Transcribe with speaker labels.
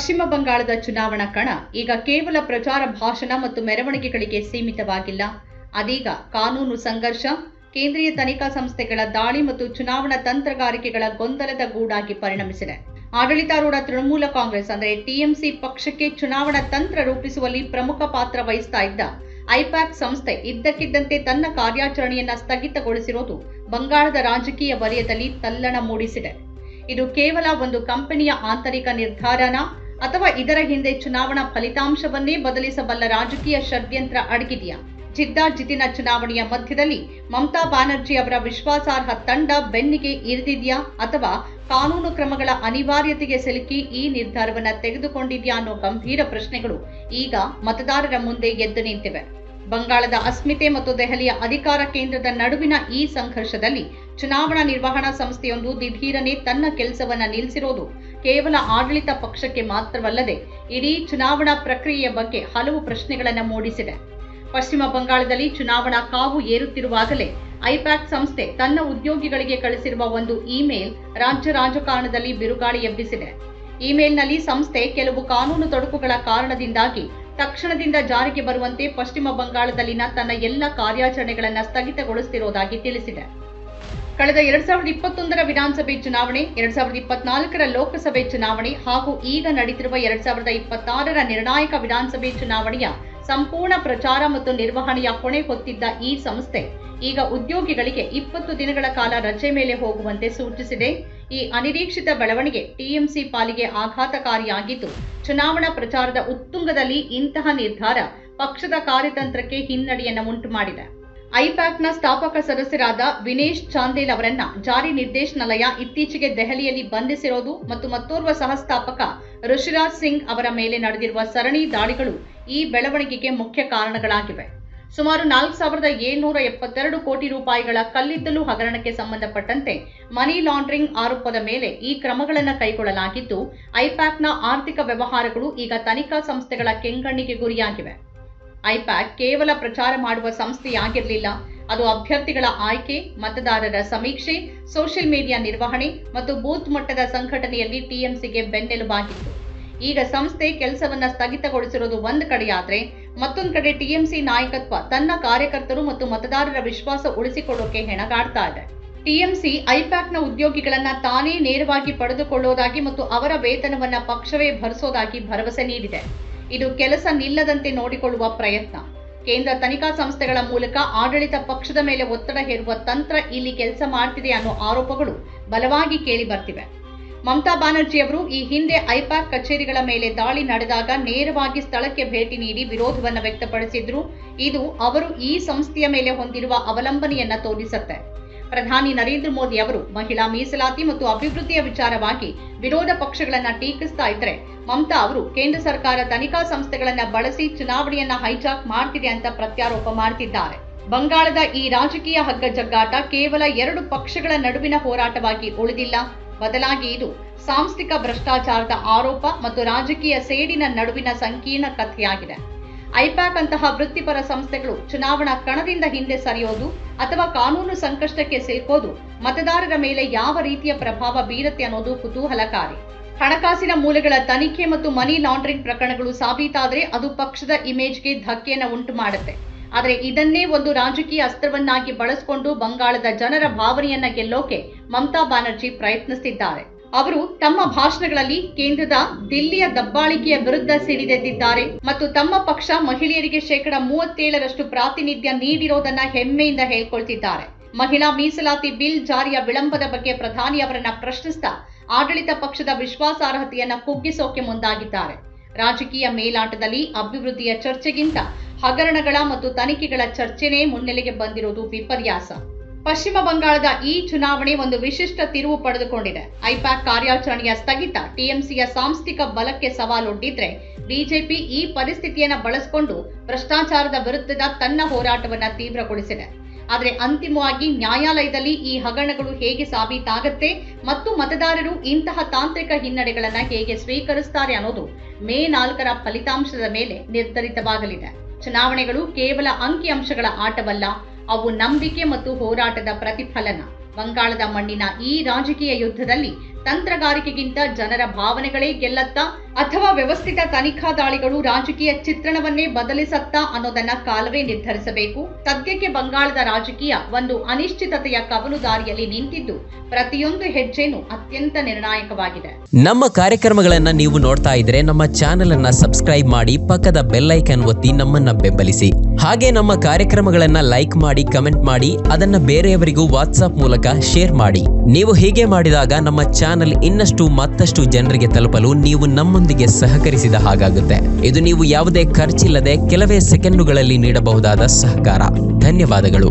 Speaker 1: ಪಶ್ಚಿಮ ಬಂಗಾಳದ ಚುನಾವಣಾ ಕಣ ಈಗ ಕೇವಲ ಪ್ರಚಾರ ಭಾಷಣ ಮತ್ತು ಮೆರವಣಿಗೆಗಳಿಗೆ ಸೀಮಿತವಾಗಿಲ್ಲ. ಅದೀಗ ಕಾನೂನು ಸಂಘರ್ಷ, ಕೇಂದ್ರೀಯ ತನಿಖಾ ಸಂಸ್ಥೆಗಳ ದಾಳಿ ಮತ್ತು ಚುನಾವಣಾ ತಂತ್ರಗಾರಿಕೆಗಳ ಗೊಂದಲದ ಗೂಡಾಗಿ ಪರಿಣಮಿಸಿದೆ. ಆಡಳಿತಾರೂಢ ತೃಣಮೂಲ ಕಾಂಗ್ರೆಸ್ ಅಂದರೆ ಟಿಎಂಸಿ ಪಕ್ಷಕ್ಕೆ ಚುನಾವಣಾ ತಂತ್ರ ರೂಪಿಸುವಲ್ಲಿ ಪ್ರಮುಖ ಪಾತ್ರ ವಹಿಸ್ತಾ ಇದ್ದ ಐಪ್ಯಾಕ್ ಸಂಸ್ಥೆ ಇದ್ದಕ್ಕಿದ್ದಂತೆ ತನ್ನ ಕಾರ್ಯಾಚರಣೆಯನ್ನ ಸ್ಥಗಿತಗೊಳಿಸಿರೋದು ಬಂಗಾಳದ ರಾಜಕೀಯ ವಲಯದಲ್ಲಿ ತಲ್ಲಣ ಮೂಡಿಸಿದೆ. ಇದು ಕೇವಲ ಒಂದು ಕಂಪನಿಯ ಆಂತರಿಕ ನಿರ್ಧಾರನ ಅಥವಾ ಇದರ ಹಿಂದೆ ಚುನಾವಣಾ ಫಲಿತಾಂಶವನ್ನೇ ಬದಲಿಸಬಲ್ಲ ರಾಜಕೀಯ ಷಡ್ಯಂತ್ರ ಅಡಗಿದೆಯಾ? ಜಿದ್ದಾಜಿದ್ದಿನ ಚುನಾವಣೆಯ ಮಧ್ಯದಲ್ಲಿ ಮಮತಾ ಬ್ಯಾನರ್ಜಿ ಅವರ ವಿಶ್ವಾಸಾರ್ಹ ತಂಡ ಬೆನ್ನಿಗೆ ಇರಿದಿದೆಯಾ ಅಥವಾ ಕಾನೂನು ಕ್ರಮಗಳ ಅನಿವಾರ್ಯತೆಗೆ ಸಿಲುಕಿ ಈ ನಿರ್ಧಾರವನ್ನ ತೆಗೆದುಕೊಂಡಿದೆಯಾ ಅನ್ನೋ ಗಂಭೀರ ಪ್ರಶ್ನೆಗಳು ಈಗ ಮತದಾರರ ಮುಂದೆ ಎದ್ದು ನಿಂತಿವೆ. ಬಂಗಾಳದ ಅಸ್ಮಿತೆ ಮತ್ತು ದೆಹಲಿಯ ಅಧಿಕಾರ ಕೇಂದ್ರದ ನಡುವಿನ ಈ ಸಂಘರ್ಷದಲ್ಲಿ ಚುನಾವಣಾ ನಿರ್ವಹಣಾ ಸಂಸ್ಥೆಯೊಂದು ದಿಢೀರನೆ ತನ್ನ ಕೆಲಸವನ್ನ ನಿಲ್ಲಿಸಿರೋದು ಕೇವಲ ಆಡಳಿತ ಪಕ್ಷಕ್ಕೆ ಮಾತ್ರವಲ್ಲದೆ ಇಡೀ ಚುನಾವಣಾ ಪ್ರಕ್ರಿಯೆಯ ಬಗ್ಗೆ ಹಲವು ಪ್ರಶ್ನೆಗಳನ್ನು ಮೂಡಿಸಿದೆ. ಪಶ್ಚಿಮ ಬಂಗಾಳದಲ್ಲಿ ಚುನಾವಣಾ ಕಾವು ಏರುತ್ತಿರುವಾಗಲೇ ಐಪ್ಯಾಕ್ ಸಂಸ್ಥೆ ತನ್ನ ಉದ್ಯೋಗಿಗಳಿಗೆ ಕಳಿಸಿರುವ ಒಂದು ಇಮೇಲ್ ರಾಜ್ಯ ರಾಜಕಾರಣದಲ್ಲಿ ಬಿರುಗಾಳಿ ಎಬ್ಬಿಸಿದೆ. ಇಮೇಲ್ನಲ್ಲಿ ಸಂಸ್ಥೆ ಕೆಲವು ಕಾನೂನು ತೊಡಕುಗಳ ಕಾರಣದಿಂದಾಗಿ ತಕ್ಷಣದಿಂದ ಜಾರಿಗೆ ಬರುವಂತೆ ಪಶ್ಚಿಮ ಬಂಗಾಳದಲ್ಲಿನ ತನ್ನ ಎಲ್ಲ ಕಾರ್ಯಾಚರಣೆಗಳನ್ನು ಸ್ಥಗಿತಗೊಳಿಸುತ್ತಿರುವುದಾಗಿ ತಿಳಿಸಿದೆ. ಕಳೆದ 2021ರ ವಿಧಾನಸಭೆ ಚುನಾವಣೆ, 2024ರ ಲೋಕಸಭೆ ಚುನಾವಣೆ ಹಾಗೂ ಈಗ ನಡೆಯುತ್ತಿರುವ 2026ರ ನಿರ್ಣಾಯಕ ವಿಧಾನಸಭೆ ಚುನಾವಣೆಯ ಸಂಪೂರ್ಣ ಪ್ರಚಾರ ಮತ್ತು ನಿರ್ವಹಣೆಯ ಹೊಣೆ ಹೊತ್ತಿದ್ದ ಈ ಸಂಸ್ಥೆ ಈಗ ಉದ್ಯೋಗಿಗಳಿಗೆ 20 ದಿನಗಳ ಕಾಲ ರಜೆ ಮೇಲೆ ಹೋಗುವಂತೆ ಸೂಚಿಸಿದೆ. ಈ ಅನಿರೀಕ್ಷಿತ ಬೆಳವಣಿಗೆ ಟಿಎಂಸಿ ಪಾಲಿಗೆ ಆಘಾತಕಾರಿಯಾಗಿದ್ದು, ಚುನಾವಣಾ ಪ್ರಚಾರದ ಉತ್ತುಂಗದಲ್ಲಿ ಇಂತಹ ನಿರ್ಧಾರ ಪಕ್ಷದ ಕಾರ್ಯತಂತ್ರಕ್ಕೆ ಹಿನ್ನಡೆಯನ್ನು ಉಂಟು ಮಾಡಿದೆ. ಐಪ್ಯಾಕ್ನ ಸ್ಥಾಪಕ ಸದಸ್ಯರಾದ ವಿನೇಶ್ ಚಾಂದೇಲ್ ಅವರನ್ನ ಜಾರಿ ನಿರ್ದೇಶನಾಲಯ ಇತ್ತೀಚೆಗೆ ದೆಹಲಿಯಲ್ಲಿ ಬಂಧಿಸಿರೋದು ಮತ್ತು ಮತ್ತೋರ್ವ ಸಹಸ್ಥಾಪಕ ಋಷಿರಾಜ್ ಸಿಂಗ್ ಅವರ ಮೇಲೆ ನಡೆದಿರುವ ಸರಣಿ ದಾಳಿಗಳು ಈ ಬೆಳವಣಿಗೆಗೆ ಮುಖ್ಯ ಕಾರಣಗಳಾಗಿವೆ. ಸುಮಾರು 4,772 ಕೋಟಿ ರೂಪಾಯಿಗಳ ಕಲ್ಲಿದ್ದಲು ಹಗರಣಕ್ಕೆ ಸಂಬಂಧಪಟ್ಟಂತೆ ಮನಿ ಲಾಂಡ್ರಿಂಗ್ ಆರೋಪದ ಮೇಲೆ ಈ ಕ್ರಮಗಳನ್ನು ಕೈಗೊಳ್ಳಲಾಗಿದ್ದು, ಐಪ್ಯಾಕ್ನ ಆರ್ಥಿಕ ವ್ಯವಹಾರಗಳು ಈಗ ತನಿಖಾ ಸಂಸ್ಥೆಗಳ ಕೆಂಗಣ್ಣಿಗೆ ಗುರಿಯಾಗಿವೆ. ಐಪ್ಯಾಕ್ ಕೇವಲ ಪ್ರಚಾರ ಮಾಡುವ ಸಂಸ್ಥೆಯಾಗಿರಲಿಲ್ಲ, ಅದು ಅಭ್ಯರ್ಥಿಗಳ ಆಯ್ಕೆ, ಮತದಾರರ ಸಮೀಕ್ಷೆ, ಸೋಷಿಯಲ್ ಮೀಡಿಯಾ ನಿರ್ವಹಣೆ ಮತ್ತು ಬೂತ್ ಮಟ್ಟದ ಸಂಘಟನೆಯಲ್ಲಿ ಟಿಎಂಸಿಗೆ ಬೆನ್ನೆಲುಬಾಗಿತ್ತು. ಈಗ ಸಂಸ್ಥೆ ಕೆಲಸವನ್ನ ಸ್ಥಗಿತಗೊಳಿಸಿರೋದು ಒಂದು ಕಡೆಯಾದ್ರೆ, ಮತ್ತೊಂದು ಕಡೆ ಟಿಎಂಸಿ ನಾಯಕತ್ವ ತನ್ನ ಕಾರ್ಯಕರ್ತರು ಮತ್ತು ಮತದಾರರ ವಿಶ್ವಾಸ ಉಳಿಸಿಕೊಳ್ಳೋಕೆ ಹೆಣಗಾಡ್ತಾ ಇದೆ. ಟಿಎಂಸಿ ಐಪ್ಯಾಕ್ನ ಉದ್ಯೋಗಿಗಳನ್ನ ತಾನೇ ನೇರವಾಗಿ ಪಡೆದುಕೊಳ್ಳೋದಾಗಿ ಮತ್ತು ಅವರ ವೇತನವನ್ನ ಪಕ್ಷವೇ ಭರಿಸೋದಾಗಿ ಭರವಸೆ ನೀಡಿದೆ. ಇದು ಕೆಲಸ ನಿಲ್ಲದಂತೆ ನೋಡಿಕೊಳ್ಳುವ ಪ್ರಯತ್ನ. ಕೇಂದ್ರ ತನಿಖಾ ಸಂಸ್ಥೆಗಳ ಮೂಲಕ ಆಡಳಿತ ಪಕ್ಷದ ಮೇಲೆ ಒತ್ತಡ ಹೇರುವ ತಂತ್ರ ಇಲ್ಲಿ ಕೆಲಸ ಮಾಡ್ತಿದೆ ಅನ್ನೋ ಆರೋಪಗಳು ಬಲವಾಗಿ ಕೇಳಿ ಬರ್ತಿವೆ. ಮಮತಾ ಬ್ಯಾನರ್ಜಿ ಅವರು ಈ ಹಿಂದೆ ಐಪ್ಯಾಕ್ ಕಚೇರಿಗಳ ಮೇಲೆ ದಾಳಿ ನಡೆದಾಗ ನೇರವಾಗಿ ಸ್ಥಳಕ್ಕೆ ಭೇಟಿ ನೀಡಿ ವಿರೋಧವನ್ನು ವ್ಯಕ್ತಪಡಿಸಿದ್ರು. ಇದು ಅವರು ಈ ಸಂಸ್ಥೆಯ ಮೇಲೆ ಹೊಂದಿರುವ ಅವಲಂಬನೆಯನ್ನ ತೋರಿಸುತ್ತೆ. ಪ್ರಧಾನಿ ನರೇಂದ್ರ ಮೋದಿ ಅವರು ಮಹಿಳಾ ಮೀಸಲಾತಿ ಮತ್ತು ಅಭಿವೃದ್ಧಿಯ ವಿಚಾರವಾಗಿ ವಿರೋಧ ಪಕ್ಷಗಳನ್ನ ಟೀಕಿಸ್ತಾ ಇದ್ರೆ, ಮಮತಾ ಅವರು ಕೇಂದ್ರ ಸರ್ಕಾರ ತನಿಖಾ ಸಂಸ್ಥೆಗಳನ್ನ ಬಳಸಿ ಚುನಾವಣೆಯನ್ನ ಹೈಜಾಕ್ ಮಾಡ್ತಿದೆ ಅಂತ ಪ್ರತ್ಯಾರೋಪ ಮಾಡ್ತಿದ್ದಾರೆ. ಬಂಗಾಳದ ಈ ರಾಜಕೀಯ ಹಗ್ಗಜಗ್ಗಾಟ ಕೇವಲ 2 ಪಕ್ಷಗಳ ನಡುವಿನ ಹೋರಾಟವಾಗಿ ಉಳಿದಿಲ್ಲ, ಬದಲಾಗಿ ಇದು ಸಾಂಸ್ಥಿಕ ಭ್ರಷ್ಟಾಚಾರದ ಆರೋಪ ಮತ್ತು ರಾಜಕೀಯ ಸೇಡಿನ ನಡುವಿನ ಸಂಕೀರ್ಣ ಕಥೆಯಾಗಿದೆ. ಐಪ್ಯಾಕ್ ಅಂತಹ ವೃತ್ತಿಪರ ಸಂಸ್ಥೆಗಳು ಚುನಾವಣಾ ಕಣದಿಂದ ಹಿಂದೆ ಸರಿಯೋದು ಅಥವಾ ಕಾನೂನು ಸಂಕಷ್ಟಕ್ಕೆ ಸಿಲುಕೋದು ಮತದಾರರ ಮೇಲೆ ಯಾವ ರೀತಿಯ ಪ್ರಭಾವ ಬೀರುತ್ತೆ ಅನ್ನೋದು ಕುತೂಹಲಕಾರಿ. ಹಣಕಾಸಿನ ಮೂಲಗಳ ತನಿಖೆ ಮತ್ತು ಮನಿ ಲಾಂಡ್ರಿಂಗ್ ಪ್ರಕರಣಗಳು ಸಾಬೀತಾದರೆ ಅದು ಪಕ್ಷದ ಇಮೇಜ್ಗೆ ಧಕ್ಕೆಯನ್ನು ಉಂಟು ಮಾಡುತ್ತೆ. ಆದರೆ ಇದನ್ನೇ ಒಂದು ರಾಜಕೀಯ ಅಸ್ತ್ರವನ್ನಾಗಿ ಬಳಸಿಕೊಂಡು ಬಂಗಾಳದ ಜನರ ಭಾವನೆಯನ್ನ ಗೆಲ್ಲೋಕೆ ಮಮತಾ ಬ್ಯಾನರ್ಜಿ ಪ್ರಯತ್ನಿಸುತ್ತಿದ್ದಾರೆ. ಅವರು ತಮ್ಮ ಭಾಷಣಗಳಲ್ಲಿ ಕೇಂದ್ರದ ದಿಲ್ಲಿಯ ದಬ್ಬಾಳಿಕೆಯ ವಿರುದ್ಧ ಸಿಡಿದೆದ್ದಿದ್ದಾರೆ ಮತ್ತು ತಮ್ಮ ಪಕ್ಷ ಮಹಿಳೆಯರಿಗೆ 37% ಪ್ರಾತಿನಿಧ್ಯ ನೀಡಿರೋದನ್ನ ಹೆಮ್ಮೆಯಿಂದ ಹೇಳ್ಕೊಳ್ತಿದ್ದಾರೆ. ಮಹಿಳಾ ಮೀಸಲಾತಿ ಬಿಲ್ ಜಾರಿಯ ವಿಳಂಬದ ಬಗ್ಗೆ ಪ್ರಧಾನಿ ಅವರನ್ನ ಪ್ರಶ್ನಿಸ್ತಾ ಆಡಳಿತ ಪಕ್ಷದ ವಿಶ್ವಾಸಾರ್ಹತೆಯನ್ನ ಕುಗ್ಗಿಸೋಕೆ ಮುಂದಾಗಿದ್ದಾರೆ. ರಾಜಕೀಯ ಮೇಲಾಟದಲ್ಲಿ ಅಭಿವೃದ್ಧಿಯ ಚರ್ಚೆಗಿಂತ ಹಗರಣಗಳ ಮತ್ತು ತನಿಖೆಗಳ ಚರ್ಚೆನೇ ಮುನ್ನೆಲೆಗೆ ಬಂದಿರುವುದು ವಿಪರ್ಯಾಸ. ಪಶ್ಚಿಮ ಬಂಗಾಳದ ಈ ಚುನಾವಣೆ ಒಂದು ವಿಶಿಷ್ಟ ತಿರುವು ಪಡೆದುಕೊಂಡಿದೆ. ಐಪ್ಯಾಕ್ ಕಾರ್ಯಾಚರಣೆಯ ಸ್ಥಗಿತ ಟಿಎಂಸಿಯ ಸಾಂಸ್ಥಿಕ ಬಲಕ್ಕೆ ಸವಾಲೊಡ್ಡಿದ್ರೆ, ಬಿಜೆಪಿ ಈ ಪರಿಸ್ಥಿತಿಯನ್ನು ಬಳಸಿಕೊಂಡು ಭ್ರಷ್ಟಾಚಾರದ ವಿರುದ್ಧದ ತನ್ನ ಹೋರಾಟವನ್ನ ತೀವ್ರಗೊಳಿಸಿದೆ. ಆದರೆ ಅಂತಿಮವಾಗಿ ನ್ಯಾಯಾಲಯದಲ್ಲಿ ಈ ಹಗರಣಗಳು ಹೇಗೆ ಸಾಬೀತಾಗುತ್ತೆ ಮತ್ತು ಮತದಾರರು ಇಂತಹ ತಾಂತ್ರಿಕ ಹಿನ್ನಡೆಗಳನ್ನ ಹೇಗೆ ಸ್ವೀಕರಿಸುತ್ತಾರೆ ಅನ್ನೋದು ಮೇ 4ರ ಫಲಿತಾಂಶದ ಮೇಲೆ ನಿರ್ಧರಿತವಾಗಲಿದೆ. ಚುನಾವಣೆಗಳು ಕೇವಲ ಅಂಕಿಅಂಶಗಳ ಆಟವಲ್ಲ, ಅವು ನಂಬಿಕೆ ಮತ್ತು ಹೋರಾಟದ ಪ್ರತಿಫಲನ. ಬಂಗಾಳದ ಮಣ್ಣಿನ ಈ ರಾಜಕೀಯ ಯುದ್ಧದಲ್ಲಿ ತಂತ್ರಗಾರಿಕೆಗಿಂತ ಜನರ ಭಾವನೆಗಳೇ ಗೆಲ್ಲತ್ತಾ ಅಥವಾ ವ್ಯವಸ್ಥಿತ ತನಿಖಾ ದಾಳಿಗಳು ರಾಜಕೀಯ ಚಿತ್ರಣವನ್ನೇ ಬದಲಿಸತ್ತಾ ಅನ್ನೋದನ್ನ ಕಾಲವೇ ನಿರ್ಧರಿಸಬೇಕು. ಸದ್ಯಕ್ಕೆ ಬಂಗಾಳದ ರಾಜಕೀಯ ಒಂದು ಅನಿಶ್ಚಿತತೆಯ ಕವಲು ದಾರಿಯಲ್ಲಿ ನಿಂತಿದ್ದು ಪ್ರತಿಯೊಂದು ಹೆಜ್ಜೆನೂ ಅತ್ಯಂತ ನಿರ್ಣಾಯಕವಾಗಿದೆ.
Speaker 2: ನಮ್ಮ ಕಾರ್ಯಕ್ರಮಗಳನ್ನ ನೀವು ನೋಡ್ತಾ ಇದ್ರೆ ನಮ್ಮ ಚಾನೆಲ್ ಅನ್ನ ಸಬ್ಸ್ಕ್ರೈಬ್ ಮಾಡಿ, ಪಕ್ಕದ ಬೆಲ್ ಐಕಾನ್ ಒತ್ತಿ ನಮ್ಮನ್ನ ಬೆಂಬಲಿಸಿ. ಹಾಗೆ ನಮ್ಮ ಕಾರ್ಯಕ್ರಮಗಳನ್ನ ಲೈಕ್ ಮಾಡಿ, ಕಮೆಂಟ್ ಮಾಡಿ, ಅದನ್ನ ಬೇರೆಯವರಿಗೂ ವಾಟ್ಸ್ಆಪ್ ಮೂಲಕ ಶೇರ್ ಮಾಡಿ. ನೀವು ಹೀಗೆ ಮಾಡಿದಾಗ ನಮ್ಮ ಚಾನೆಲ್ ಇನ್ನಷ್ಟು ಮತ್ತಷ್ಟು ಜನರಿಗೆ ತಲುಪಲು ನೀವು ನಮ್ಮೊಂದಿಗೆ ಸಹಕರಿಸಿದ ಹಾಗಾಗುತ್ತೆ. ಇದು ನೀವು ಯಾವುದೇ ಖರ್ಚಿಲ್ಲದೆ ಕೆಲವೇ ಸೆಕೆಂಡುಗಳಲ್ಲಿ ನೀಡಬಹುದಾದ ಸಹಕಾರ. ಧನ್ಯವಾದಗಳು.